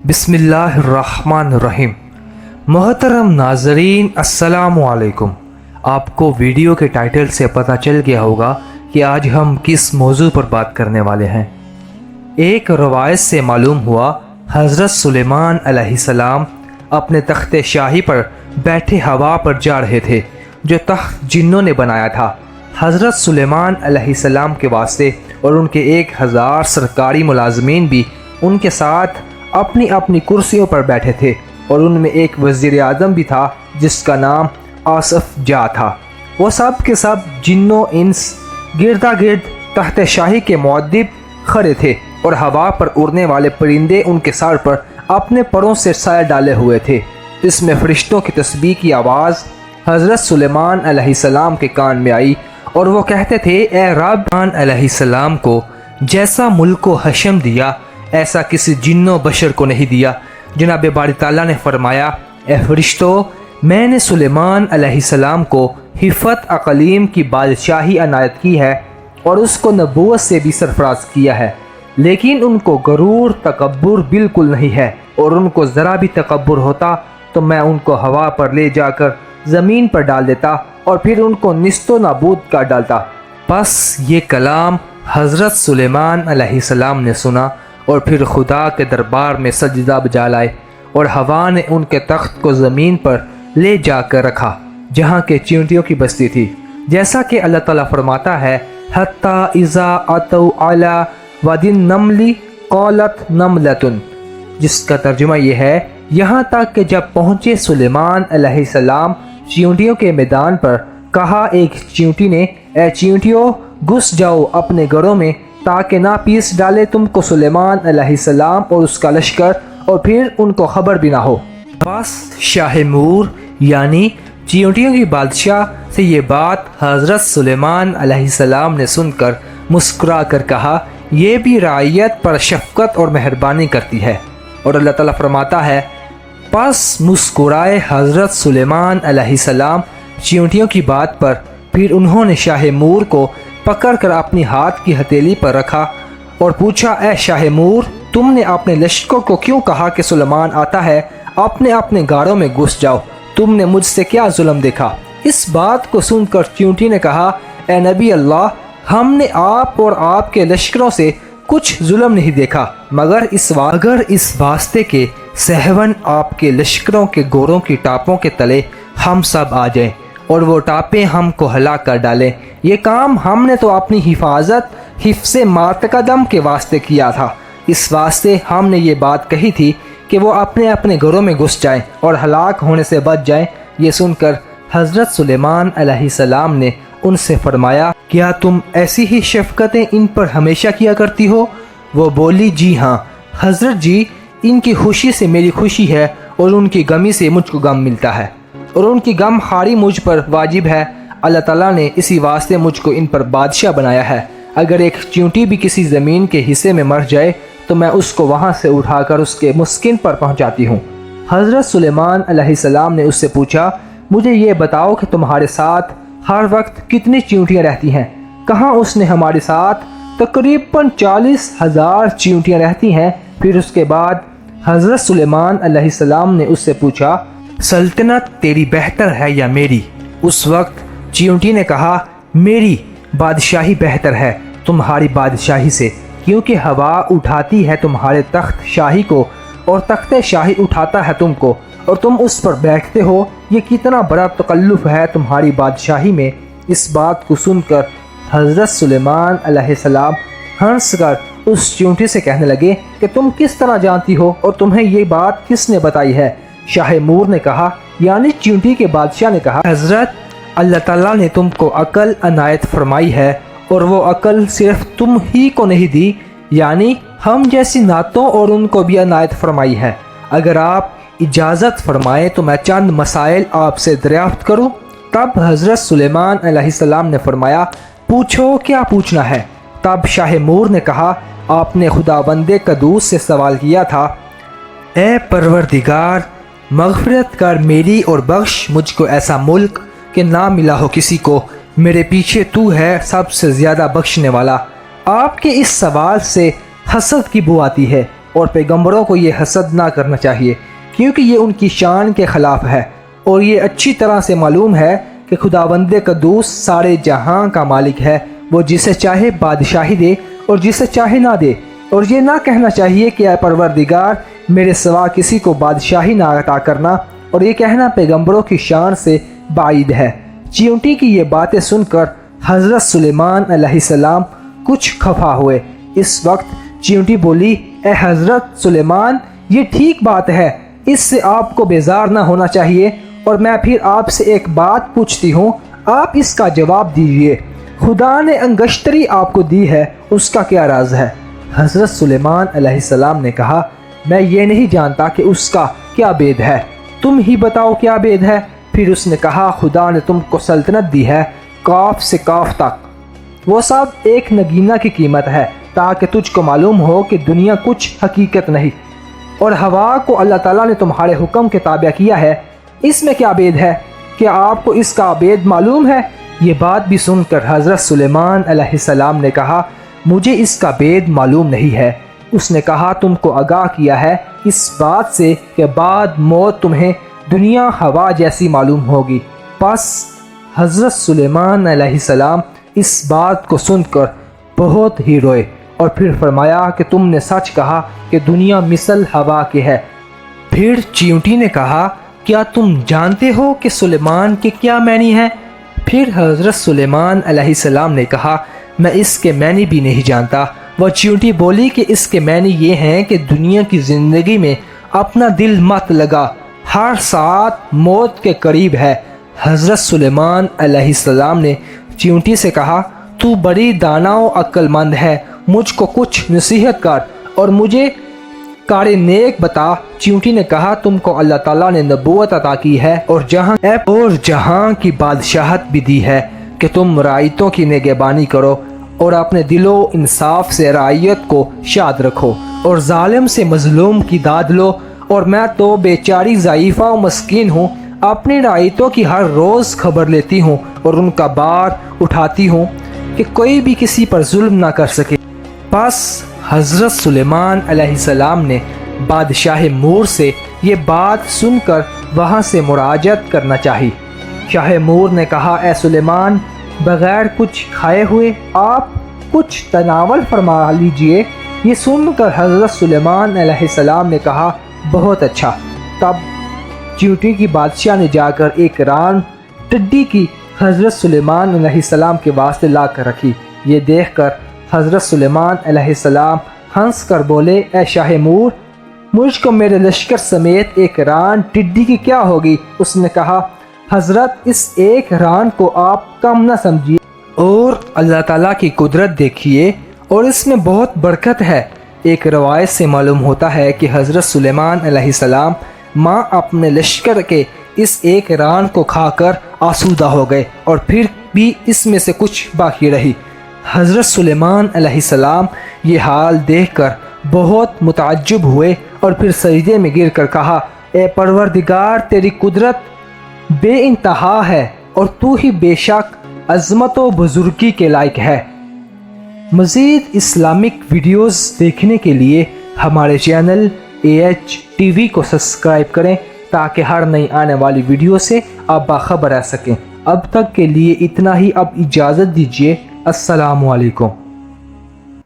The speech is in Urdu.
بسم اللہ الرحمن الرحیم۔ محترم ناظرین السلام علیکم۔ آپ کو ویڈیو کے ٹائٹل سے پتہ چل گیا ہوگا کہ آج ہم کس موضوع پر بات کرنے والے ہیں۔ ایک روایت سے معلوم ہوا حضرت سلیمان علیہ السلام اپنے تخت شاہی پر بیٹھے ہوا پر جا رہے تھے جو تخت جنوں نے بنایا تھا۔ حضرت سلیمان علیہ السلام کے واسطے اور ان کے 1000 سرکاری ملازمین بھی ان کے ساتھ اپنی اپنی کرسیوں پر بیٹھے تھے، اور ان میں ایک وزیر اعظم بھی تھا جس کا نام آصف جا تھا۔ وہ سب کے سب جنوں انس گردا گرد تخت شاہی کے مؤدب کھڑے تھے، اور ہوا پر اڑنے والے پرندے ان کے سر پر اپنے پروں سے سایہ ڈالے ہوئے تھے۔ اس میں فرشتوں کی تسبیح کی آواز حضرت سلیمان علیہ السلام کے کان میں آئی، اور وہ کہتے تھے، اے رب، علیہ السلام کو جیسا ملک و حشم دیا ایسا کسی جن و بشر کو نہیں دیا۔ جناب باری تعالیٰ نے فرمایا، اے فرشتو، میں نے سلیمان علیہ السلام کو حفت اقلیم کی بادشاہی عنایت کی ہے اور اس کو نبوت سے بھی سرفراز کیا ہے، لیکن ان کو غرور تکبر بالکل نہیں ہے، اور ان کو ذرا بھی تکبر ہوتا تو میں ان کو ہوا پر لے جا کر زمین پر ڈال دیتا اور پھر ان کو نیست و نابود کر ڈالتا۔ پس یہ کلام حضرت سلیمان علیہ السلام نے سنا اور پھر خدا کے دربار میں سجدہ بجا لائے، اور ہوا نے ان کے تخت کو زمین پر لے جا کر رکھا جہاں کے چیونٹیوں کی بستی تھی، جیسا کہ اللہ تعالیٰ فرماتا ہے، حتی اذا اتوا علی وادی النمل قالت نملۃ، جس کا ترجمہ یہ ہے، یہاں تک کہ جب پہنچے سلیمان علیہ السلام چیونٹیوں کے میدان پر، کہا ایک چیونٹی نے، اے چیونٹیوں، گھس جاؤ اپنے گھروں میں تاکہ نہ پیس ڈالے تم کو سلیمان علیہ السلام اور اس کا لشکر، اور پھر ان کو خبر بھی نہ ہو۔ بس شاہ مور یعنی چیونٹیوں کی بادشاہ سے یہ بات حضرت سلیمان علیہ السلام نے سن کر مسکرا کر کہا، یہ بھی رعیت پر شفقت اور مہربانی کرتی ہے۔ اور اللہ تعالیٰ فرماتا ہے، پس مسکرائے حضرت سلیمان علیہ السلام چیونٹیوں کی بات پر، پھر انہوں نے شاہ مور کو پکڑ کر اپنی ہاتھ کی ہتھیلی پر رکھا اور پوچھا، اے شاہ مور، تم نے اپنے لشکر کو کیوں کہا کہ سلیمان آتا ہے؟ اپنے اپنے غاروں میں گھس جاؤ، تم نے مجھ سے کیا ظلم دیکھا؟ اس بات کو سن کر چیونٹی نے کہا، اے نبی اللہ، ہم نے آپ اور آپ کے لشکروں سے کچھ ظلم نہیں دیکھا، مگر اس واسطے کہ سہون آپ کے لشکروں کے گوروں کی ٹاپوں کے تلے ہم سب آ جائیں اور وہ ٹاپیں ہم کو ہلاک کر ڈالیں۔ یہ کام ہم نے تو اپنی حفظ ماتقدم کے واسطے کیا تھا، اس واسطے ہم نے یہ بات کہی تھی کہ وہ اپنے اپنے گھروں میں گھس جائیں اور ہلاک ہونے سے بچ جائیں۔ یہ سن کر حضرت سلیمان علیہ السلام نے ان سے فرمایا، کیا تم ایسی ہی شفقتیں ان پر ہمیشہ کیا کرتی ہو؟ وہ بولی، جی ہاں حضرت جی، ان کی خوشی سے میری خوشی ہے اور ان کی غمی سے مجھ کو غم ملتا ہے، اور ان کی غم خاری مجھ پر واجب ہے۔ اللہ تعالیٰ نے اسی واسطے مجھ کو ان پر بادشاہ بنایا ہے۔ اگر ایک چیونٹی بھی کسی زمین کے حصے میں مر جائے تو میں اس کو وہاں سے اٹھا کر اس کے مسکن پر پہنچاتی ہوں۔ حضرت سلیمان علیہ السلام نے اس سے پوچھا، مجھے یہ بتاؤ کہ تمہارے ساتھ ہر وقت کتنی چیونٹیاں رہتی ہیں؟ کہاں اس نے ہمارے ساتھ تقریباً 40,000 چیونٹیاں رہتی ہیں۔ پھر اس کے بعد حضرت سلیمان علیہ السلام نے اس سے پوچھا، سلطنت تیری بہتر ہے یا میری؟ اس وقت چیونٹی نے کہا، میری بادشاہی بہتر ہے تمہاری بادشاہی سے، کیونکہ ہوا اٹھاتی ہے تمہارے تخت شاہی کو اور تخت شاہی اٹھاتا ہے تم کو، اور تم اس پر بیٹھتے ہو۔ یہ کتنا بڑا تکلف ہے تمہاری بادشاہی میں۔ اس بات کو سن کر حضرت سلیمان علیہ السلام ہنس کر اس چیونٹی سے کہنے لگے کہ تم کس طرح جانتی ہو اور تمہیں یہ بات کس نے بتائی ہے؟ شاہ مور نے کہا، یعنی چیونٹی کے بادشاہ نے کہا، حضرت، اللہ تعالیٰ نے تم کو عقل عنایت فرمائی ہے، اور وہ عقل صرف تم ہی کو نہیں دی، یعنی ہم جیسی نعتوں اور ان کو بھی عنایت فرمائی ہے۔ اگر آپ اجازت فرمائیں تو میں چند مسائل آپ سے دریافت کروں؟ تب حضرت سلیمان علیہ السلام نے فرمایا، پوچھو، کیا پوچھنا ہے؟ تب شاہ مور نے کہا، آپ نے خداوند قدوس سے سوال کیا تھا، اے پروردگار، مغفرت کر میری اور بخش مجھ کو ایسا ملک کہ نہ ملا ہو کسی کو، میرے پیچھے تو ہے سب سے زیادہ بخشنے والا۔ آپ کے اس سوال سے حسد کی بو آتی ہے، اور پیغمبروں کو یہ حسد نہ کرنا چاہیے، کیونکہ یہ ان کی شان کے خلاف ہے۔ اور یہ اچھی طرح سے معلوم ہے کہ خداوند قدوس سارے جہاں کا مالک ہے، وہ جسے چاہے بادشاہی دے اور جسے چاہے نہ دے۔ اور یہ نہ کہنا چاہیے کہ اے پروردگار میرے سوا کسی کو بادشاہی نہ عطا کرنا، اور یہ کہنا پیغمبروں کی شان سے بعید ہے۔ چیونٹی کی یہ باتیں سن کر حضرت سلیمان علیہ السلام کچھ خفا ہوئے۔ اس وقت چیونٹی بولی، اے حضرت سلیمان، یہ ٹھیک بات ہے، اس سے آپ کو بیزار نہ ہونا چاہیے، اور میں پھر آپ سے ایک بات پوچھتی ہوں، آپ اس کا جواب دیجئے۔ خدا نے انگشتری آپ کو دی ہے، اس کا کیا راز ہے؟ حضرت سلیمان علیہ السلام نے کہا، میں یہ نہیں جانتا کہ اس کا کیا بید ہے، تم ہی بتاؤ کیا بید ہے۔ پھر اس نے کہا، خدا نے تم کو سلطنت دی ہے کاف سے کاف تک، وہ سب ایک نگینہ کی قیمت ہے، تاکہ تجھ کو معلوم ہو کہ دنیا کچھ حقیقت نہیں، اور ہوا کو اللہ تعالیٰ نے تمہارے حکم کے تابع کیا ہے۔ اس میں کیا بید ہے؟ کیا آپ کو اس کا بید معلوم ہے؟ یہ بات بھی سن کر حضرت سلیمان علیہ السلام نے کہا، مجھے اس کا بید معلوم نہیں ہے۔ اس نے کہا، تم کو آگاہ کیا ہے اس بات سے کہ بعد موت تمہیں دنیا ہوا جیسی معلوم ہوگی۔ پس حضرت سلیمان علیہ السلام اس بات کو سن کر بہت ہی روئے، اور پھر فرمایا کہ تم نے سچ کہا کہ دنیا مثل ہوا کے ہے۔ پھر چیونٹی نے کہا، کیا تم جانتے ہو کہ سلیمان کے کیا معنی ہے؟ پھر حضرت سلیمان علیہ السلام نے کہا، میں اس کے معنی بھی نہیں جانتا۔ وہ چیونٹی بولی کہ اس کے معنی یہ ہیں کہ دنیا کی زندگی میں اپنا دل مت لگا، ہر ساعت موت کے قریب ہے۔ حضرت سلیمان علیہ السلام نے چیونٹی سے کہا، تو بڑی دانا و عقل مند ہے، مجھ کو کچھ نصیحت کر اور مجھے کار نیک بتا۔ چیونٹی نے کہا، تم کو اللہ تعالیٰ نے نبوت عطا کی ہے اور جہاں کی بادشاہت بھی دی ہے کہ تم رعیتوں کی نگہبانی کرو اور اپنے دل و انصاف سے رعیت کو شاد رکھو اور ظالم سے مظلوم کی داد لو۔ اور میں تو بیچاری ضعیفہ و مسکین ہوں، اپنی رعیتوں کی ہر روز خبر لیتی ہوں اور ان کا بار اٹھاتی ہوں کہ کوئی بھی کسی پر ظلم نہ کر سکے۔ پس حضرت سلیمان علیہ السلام نے بادشاہ مور سے یہ بات سن کر وہاں سے مراجعت کرنا چاہی۔ شاہ مور نے کہا، اے سلیمان، بغیر کچھ کھائے ہوئے آپ کچھ تناول فرما لیجئے۔ یہ سن کر حضرت سلیمان علیہ السلام نے کہا، بہت اچھا۔ تب چیونٹی کی بادشاہ نے جا کر ایک ران ٹڈی کی حضرت سلیمان علیہ السلام کے واسطے لا کر رکھی۔ یہ دیکھ کر حضرت سلیمان علیہ السلام ہنس کر بولے، اے شاہ مور، مجھ کو میرے لشکر سمیت ایک ران ٹڈی کی کیا ہوگی؟ اس نے کہا، حضرت اس ایک ران کو آپ کم نہ سمجھیے اور اللہ تعالیٰ کی قدرت دیکھیے، اور اس میں بہت برکت ہے۔ ایک روایت سے معلوم ہوتا ہے کہ حضرت سلیمان علیہ السلام ماں اپنے لشکر کے اس ایک ران کو کھا کر آسودہ ہو گئے، اور پھر بھی اس میں سے کچھ باقی رہی۔ حضرت سلیمان علیہ السلام یہ حال دیکھ کر بہت متعجب ہوئے، اور پھر سجدے میں گر کر کہا، اے پروردگار، تیری قدرت بے انتہا ہے اور تو ہی بے شک عظمت و بزرگی کے لائق ہے۔ مزید اسلامک ویڈیوز دیکھنے کے لیے ہمارے چینل AH-TV کو سبسکرائب کریں تاکہ ہر نئی آنے والی ویڈیو سے آپ باخبر رہ سکیں۔ اب تک کے لیے اتنا ہی، اب اجازت دیجیے۔ السلام علیکم۔